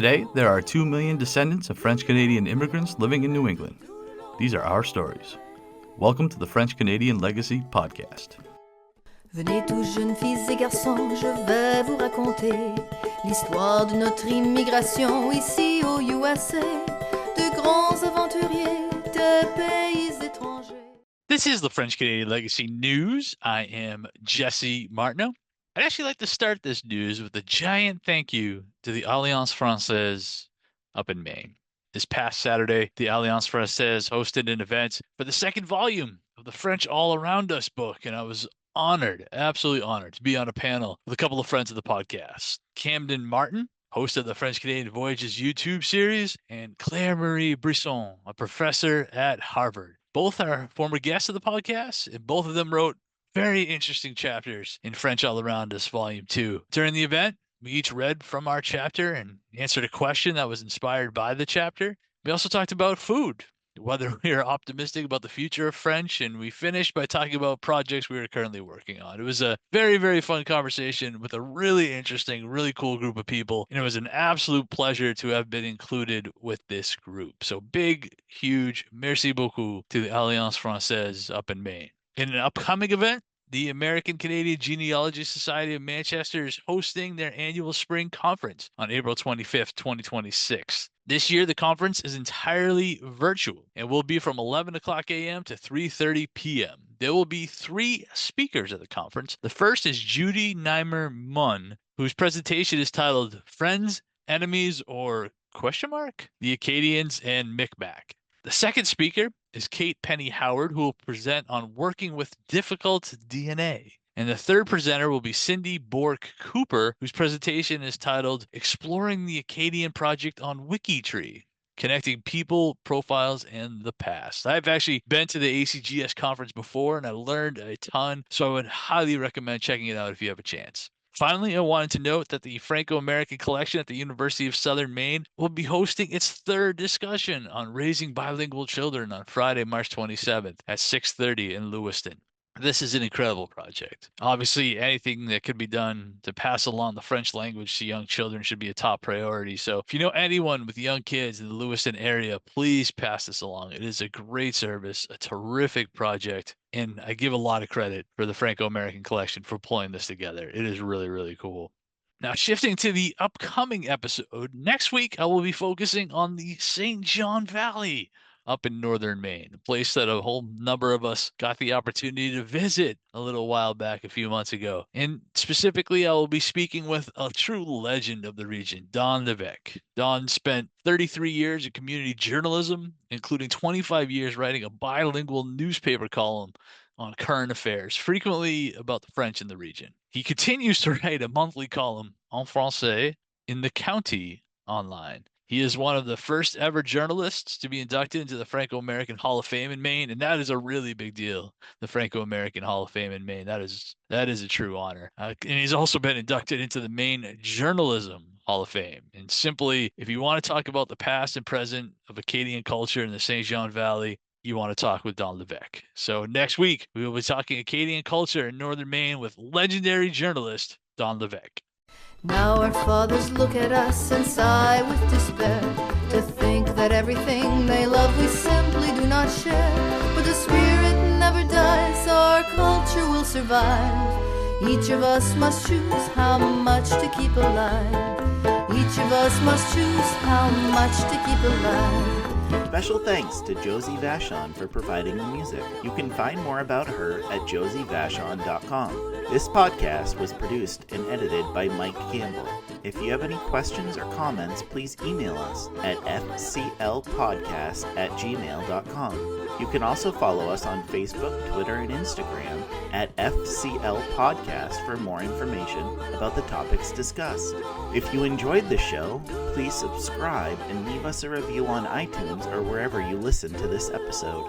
Today, there are 2 million descendants of French-Canadian immigrants living in New England. These are our stories. Welcome to the French-Canadian Legacy Podcast. Venez tous jeunes filles et garçons, je vais vous raconter l'histoire de notre immigration ici au USA, de grands aventuriers de pays étrangers. This is the French-Canadian Legacy News. I am Jesse Martineau. I'd actually like to start this news with a giant thank you to the Alliance Française up in Maine. This past Saturday, the Alliance Française hosted an event for the second volume of the French All Around Us book, and I was honored, absolutely honored, to be on a panel with a couple of friends of the podcast. Camden Martin, host of the French Canadian Voyages YouTube series, and Claire Marie Brisson, a professor at Harvard. Both are former guests of the podcast, and both of them wrote very interesting chapters in French All Around Us Volume 2. During the event, we each read from our chapter and answered a question that was inspired by the chapter. We also talked about food, whether we are optimistic about the future of French, and we finished by talking about projects we are currently working on. It was a very, very fun conversation with a really interesting, really cool group of people, and it was an absolute pleasure to have been included with this group. So big, huge merci beaucoup to the Alliance Française up in Maine. In an upcoming event, the American Canadian Genealogy Society of Manchester is hosting their annual spring conference on April 25th, 2026. This year, the conference is entirely virtual and will be from 11 o'clock a.m. to 3:30 p.m. There will be 3 speakers at the conference. The first is Judy Neimer-Munn, whose presentation is titled Friends, Enemies, or ? The Acadians and Micmac. The second speaker is Kate Penny Howard, who will present on working with difficult DNA. And the third presenter will be Cindy Bork Cooper, whose presentation is titled Exploring the Acadian Project on WikiTree, Connecting People, Profiles, and the Past. I've actually been to the ACGS conference before, and I learned a ton, so I would highly recommend checking it out if you have a chance. Finally, I wanted to note that the Franco-American Collection at the University of Southern Maine will be hosting its third discussion on raising bilingual children on Friday, March 27th at 6:30 in Lewiston. This is an incredible project. Obviously, anything that could be done to pass along the French language to young children should be a top priority. So if you know anyone with young kids in the Lewiston area, please pass this along. It is a great service, a terrific project, and I give a lot of credit for the Franco-American Collection for pulling this together. It is really, really cool. Now, shifting to the upcoming episode, next week I will be focusing on the St. John Valley up in northern Maine, a place that a whole number of us got the opportunity to visit a little while back, a few months ago. And specifically, I will be speaking with a true legend of the region, Don Levesque. Don spent 33 years in community journalism, including 25 years writing a bilingual newspaper column on current affairs, frequently about the French in the region. He continues to write a monthly column en français in the County online. He is one of the first ever journalists to be inducted into the Franco-American Hall of Fame in Maine, and that is a really big deal. The Franco-American Hall of Fame in Maine, that is a true honor. And he's also been inducted into the Maine Journalism Hall of Fame. And simply, if you want to talk about the past and present of Acadian culture in the St. John Valley, you want to talk with Don Levesque. So next week, we will be talking Acadian culture in northern Maine with legendary journalist Don Levesque. Now our fathers look at us and sigh with despair, to think that everything they love we simply do not share. But the spirit never dies, our culture will survive. Each of us must choose how much to keep alive. Each of us must choose how much to keep alive. Special thanks to Josie Vachon for providing the music. You can find more about her at josievachon.com. This podcast was produced and edited by Mike Campbell. If you have any questions or comments, please email us at fclpodcast@gmail.com. You can also follow us on Facebook, Twitter, and Instagram at FCL Podcast for more information about the topics discussed. If you enjoyed the show, please subscribe and leave us a review on iTunes or wherever you listen to this episode.